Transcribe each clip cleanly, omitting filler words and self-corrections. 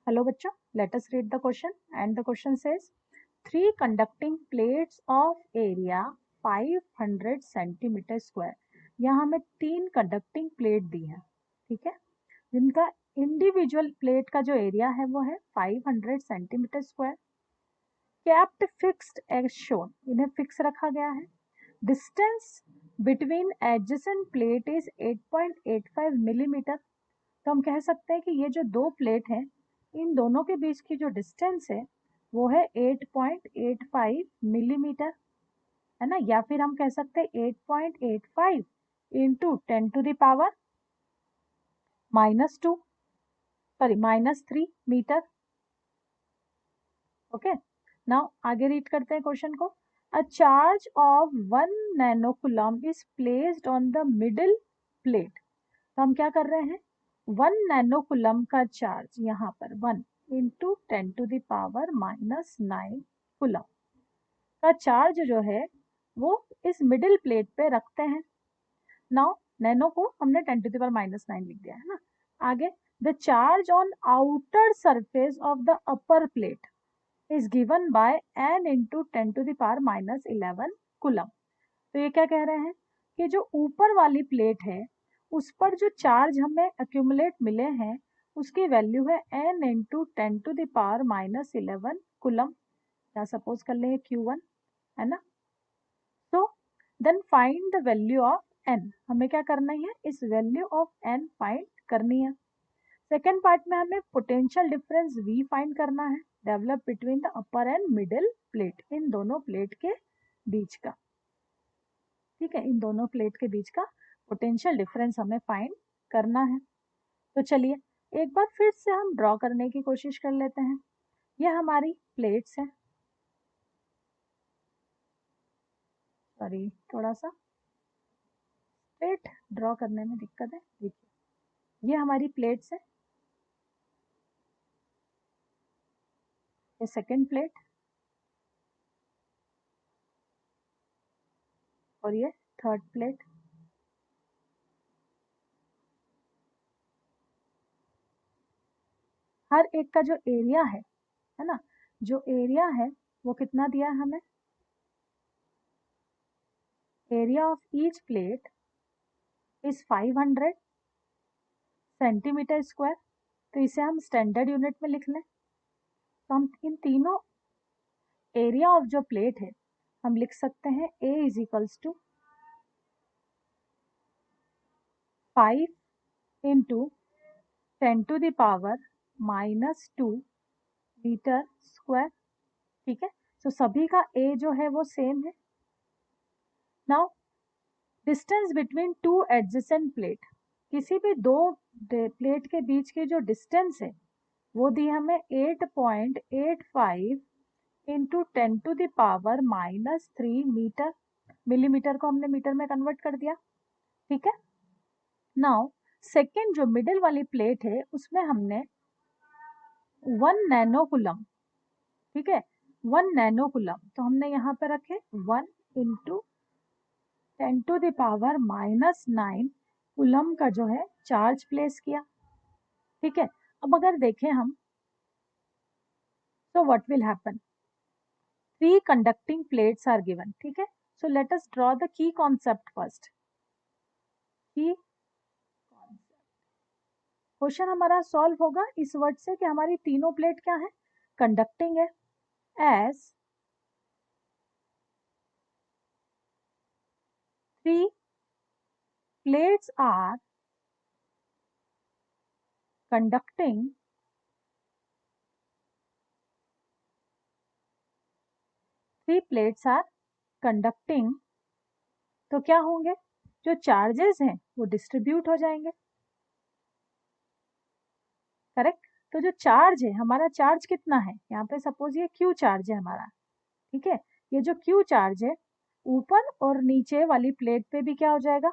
Hello बच्चों, let us read the question and the question says 3 conducting plates of area 500 centimeter square। यहाँ हमें 3 conducting plate दी है, ठीक है, जिनका इंडिविजुअल प्लेट का जो एरिया है वो है 500 centimetre square. Capped fixed as shown, इन्हें फिक्स रखा गया है। Distance between adjacent plate is 8.85 millimetre. तो हम कह सकते हैं कि ये जो दो प्लेट हैं इन दोनों के बीच की जो डिस्टेंस है वो है 8.85 मिलीमीटर, है ना। या फिर हम कह सकते हैं 8.85 into 10 to the power -3 metre. Okay, now आगे रीड करते हैं क्वेश्चन को। A charge of 1 nanocoulomb is placed on the middle plate. तो हम क्या कर रहे हैं, 1 नैनोकूलम का चार्ज यहाँ पर 1 into 10 to the power -9 coulomb का चार्ज जो है वो इस मिडिल प्लेट पे रखते हैं। नाउ नैनो को हमने 10 टू द पावर -9 लिख दिया है ना। आगे the charge on outer surface of the upper plate is given by n into 10 to the power -11 coulomb. तो ये क्या कह रहे हैं कि जो ऊपर वाली प्लेट है उस पर जो चार्ज हमें एक्यूमुलेट मिले हैं उसकी वैल्यू है n into 10 to the power -11 coulomb, या सपोज कर लेंगे Q1, है ना। तो then find the value of n, हमें क्या करना है, इस वैल्यू ऑफ n फाइंड करनी है। सेकेंड पार्ट में हमें पोटेंशियल डिफरेंस V फाइंड करना है, develop between the upper and middle plate, इन दोनों प्लेट के बीच का, ठीक है, इन दोनों प्लेट के बीच का पोटेंशियल डिफरेंस हमें फाइंड करना है। तो चलिए एक बार फिर से हम ड्रॉ करने की कोशिश कर लेते हैं। ये हमारी प्लेट्स हैं, सॉरी थोड़ा सा प्लेट ड्रॉ करने में दिक्कत है। देखिए ये हमारी प्लेट्स है, ये सेकेंड प्लेट और ये थर्ड प्लेट। हर एक का जो एरिया है ना, जो एरिया है वो कितना दिया है हमें, area of each plate is 500 centimetre square. तो इसे हम स्टैंडर्ड यूनिट में लिख लें। तो हम इन तीनों एरिया ऑफ जो प्लेट है हम लिख सकते हैं A is equals to 5 into 10 to the power -2 metre square, ठीक है। तो सभी का A जो है वो सेम है। Now distance between two adjacent plate, किसी भी दो प्लेट के बीच की जो डिस्टेंस है वो दी हमें 8.85 into 10 to the power -3 metre. Millimetre को हमने मीटर में कन्वर्ट कर दिया, ठीक है। नाउ सेकेंड जो मिडिल वाली प्लेट है उसमें हमने 1 नैनोकूलम, ठीक है, 1 नैनोकूलम, तो हमने यहाँ पे रखे 1 into 10 to the power -9 coulomb का जो है चार्ज प्लेस किया, ठीक है। अब अगर देखें हम तो what will happen, 3 conducting plates are given, ठीक है। So let us draw the key concept first. Key question हमारा सॉल्व होगा इस वर्ड से कि हमारी तीनों प्लेट क्या है, कंडक्टिंग है। As 3 plates are conducting 3 plates are conducting, तो क्या होंगे, जो चार्जेस हैं वो डिस्ट्रीब्यूट हो जाएंगे, करेक्ट। तो जो चार्ज है हमारा, चार्ज कितना है यहाँ पे, सपोज ये क्यू चार्ज है हमारा, ठीक है। ये जो क्यू चार्ज है ऊपर और नीचे वाली प्लेट पे भी क्या हो जाएगा,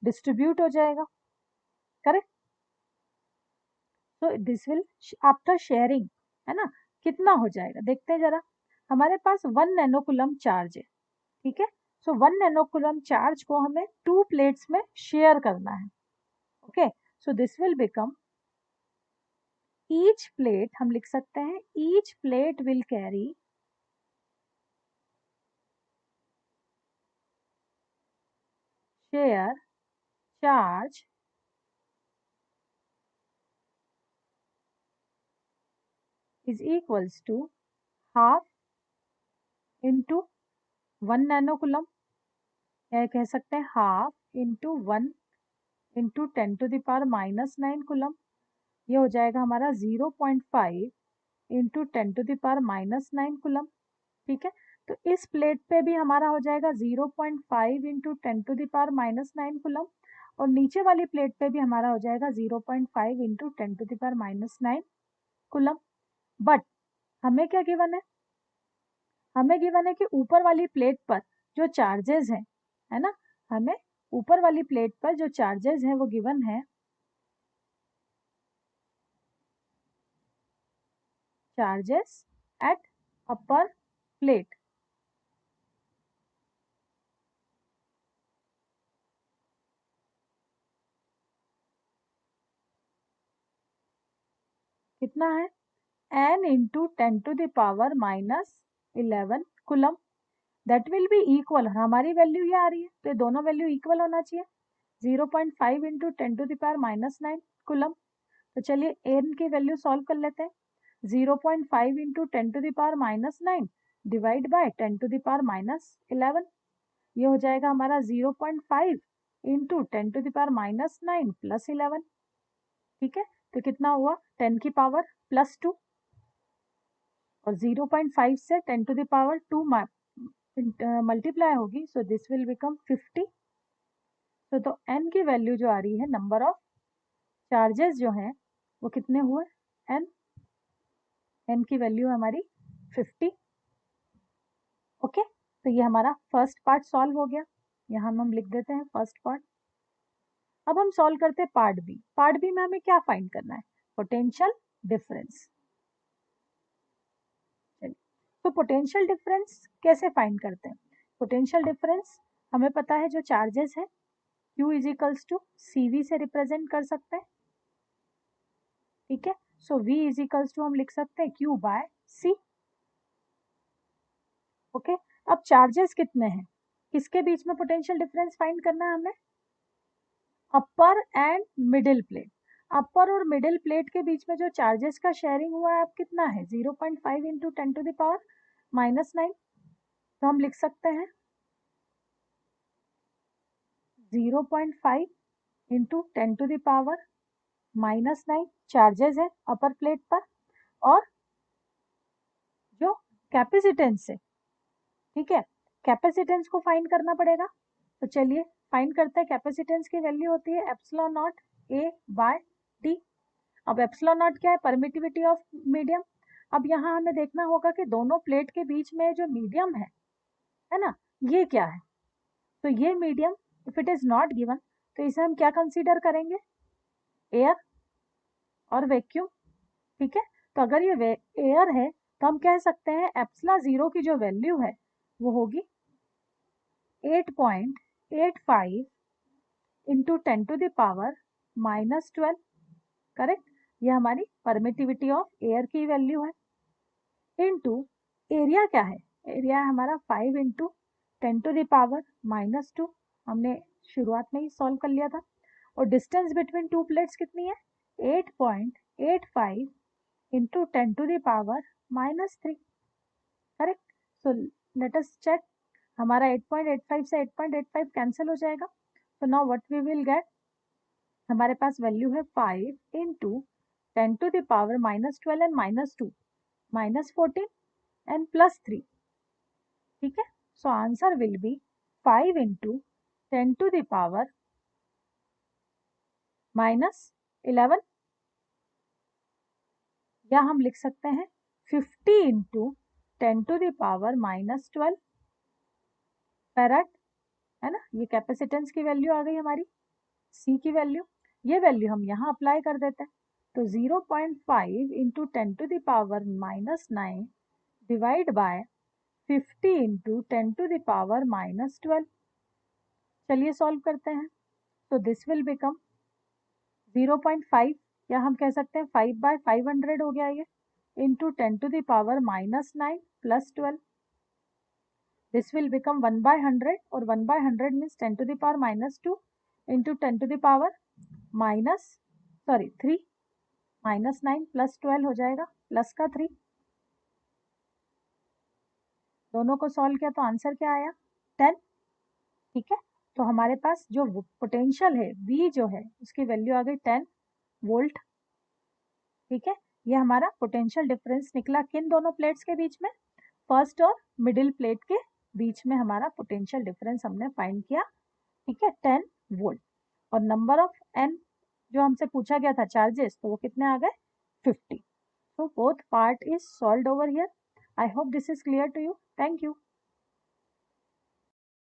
डिस्ट्रीब्यूट हो जाएगा, करेक्ट। तो दिस विल आफ्टर शेयरिंग, है ना, कितना हो जाएगा देखते हैं जरा। हमारे पास 1 नैनोकूलम चार्ज है, ठीक है। सो 1 नैनोकूलम चार्ज को हमें 2 प्लेट्स में शेयर करना है, okay. So this will become each plate हम लिख सकते हैं, each plate will carry share charge is equals to half into 1 nano coulomb, या कह सकते हैं हाफ इंटू 1 इंटू 10⁻⁻9 कूलम। ये हो जाएगा हमारा 0.5 इंटू 10⁻⁻9 कूलम। ठीक है, तो इस प्लेट पे भी हमारा हो जाएगा 0.5 इंटू 10⁻⁻9 कूलम, और नीचे वाली प्लेट पे भी हमारा हो जाएगा 0.5 इंटू 10⁻⁻9 कूलम। बट हमें क्या गिवन है कि ऊपर वाली प्लेट पर जो चार्जेस है ना, हमें ऊपर वाली प्लेट पर जो चार्जेस है वो गिवन है, चार्जेस एट अपर प्लेट। कितना है, n into 10⁻⁻11 coulomb, that will be equal, हमारी वैल्यू ये आ रही है तो ये दोनों वैल्यू इक्वल होना चाहिए, 0.5 इंटू 10⁻⁻9 कूलम। तो चलिए n की वैल्यू सॉल्व कर लेते हैं, 0.5 इंटू 10⁻⁻9 डिवाइड बाय 10⁻⁻11, ये हो जाएगा हमारा 0.5 इंटू 10⁻⁻9 प्लस 11। ठीक है, तो कितना हुआ, 10 की पावर प्लस 2, और 0.5 से 10⁻2 मल्टीप्लाई होगी, सो दिस विल बिकम 50। तो n की वैल्यू जो आ रही है, नंबर ऑफ चार्जेस जो हैं वो कितने हुए, n की वैल्यू हमारी 50। ओके, तो ये हमारा फर्स्ट पार्ट सॉल्व हो गया, यहाँ हम लिख देते हैं फर्स्ट पार्ट। अब हम सॉल्व करते हैं पार्ट बी। पार्ट बी में हमें क्या फाइंड करना है, पोटेंशियल डिफरेंस। तो पोटेंशियल डिफरेंस कैसे फाइंड करते हैं, पोटेंशियल डिफरेंस हमें पता है जो चार्जेस है Q is equals to CV से रिप्रेजेंट कर सकते हैं। ठीक है, so V is equals to हम लिख सकते हैं Q बाय C। ओके, अब चार्जेस कितने हैं, किसके बीच में पोटेंशियल डिफरेंस फाइंड करना है हमें, अपर एंड मिडिल प्लेट। अपर और मिडिल प्लेट के बीच में जो चार्जेस का शेयरिंग हुआ है अब कितना है, 0.5 इंटू 10⁻⁻9। तो हम लिख सकते हैं 0.5 इंटू 10⁻⁻9 चार्जेस है अपर प्लेट पर, और जो कैपेसिटेंस है, ठीक है, कैपेसिटेंस को फाइंड करना पड़ेगा। तो चलिए फाइंड करते हैं, कैपेसिटेंस की वैल्यू होती है epsilon naught A by D। अब एप्सिलॉन नॉट क्या है, परमिटिविटी ऑफ मीडियम। अब यहाँ हमें देखना होगा कि दोनों प्लेट के बीच में जो मीडियम है ना, ये क्या है, तो ये medium if it is not given तो इसे हम क्या कंसीडर करेंगे, एयर और वैक्यूम। ठीक है, तो अगर ये एयर है तो हम कह सकते हैं एप्सिलॉन 0 की जो वैल्यू है वो होगी 8.85 इंटू 10⁻⁻12। करेक्ट, ये हमारी परमिटिविटी ऑफ एयर की वैल्यू है, इनटू एरिया क्या है, एरिया है हमारा 5 इंटू 10⁻⁻2, हमने शुरुआत में ही सॉल्व कर लिया था, और डिस्टेंस बिटवीन टू प्लेट्स कितनी है, 8.85 into 10⁻⁻3। Correct, so let us check, हमारा 8.85 से 8.85 कैंसिल हो जाएगा, so now what we will get, हमारे पास वैल्यू है 5 इंटू 10⁻⁻12 एंड -2 -14 एंड +3। ठीक है, so answer will be 5 into 10⁻⁻11, या हम लिख सकते हैं 50 इंटू 10⁻⁻12 फैराड, है ना, ये कैपेसिटेंस की वैल्यू आ गई हमारी, C की वैल्यू, ये वैल्यू हम यहाँ अप्लाई कर देते हैं, तो 0.5 इंटू 10⁻⁻9 डिवाइड बाय 50 इंटू 10⁻⁻12। चलिए सॉल्व करते हैं, तो दिस विल बिकम 0.5 या हम कह सकते हैं 5/500 हो गया ये, into 10⁻⁻9 plus 12. This will become 1/100 और 1/100 मीन्स 10⁻⁻2 इंटू 3 -9 प्लस 12 हो जाएगा, प्लस का 3. दोनों को सॉल्व किया तो आंसर क्या आया? 10. ठीक है, तो हमारे पास जो पोटेंशियल है V जो है उसकी वैल्यू आ गई 10 वोल्ट. ठीक है, ये हमारा पोटेंशियल डिफरेंस निकला किन दोनों प्लेट्स के बीच में? फर्स्ट और मिडिल प्लेट के बीच में हमारा पोटेंशियल डिफरेंस हमने फाइंड किया. ठीक है, 10 वोल्ट. और नंबर ऑफ n जो हमसे पूछा गया था चार्जेस, तो वो कितने आ गए? 50. So both part is solved over here. I hope this is clear to you. Thank you.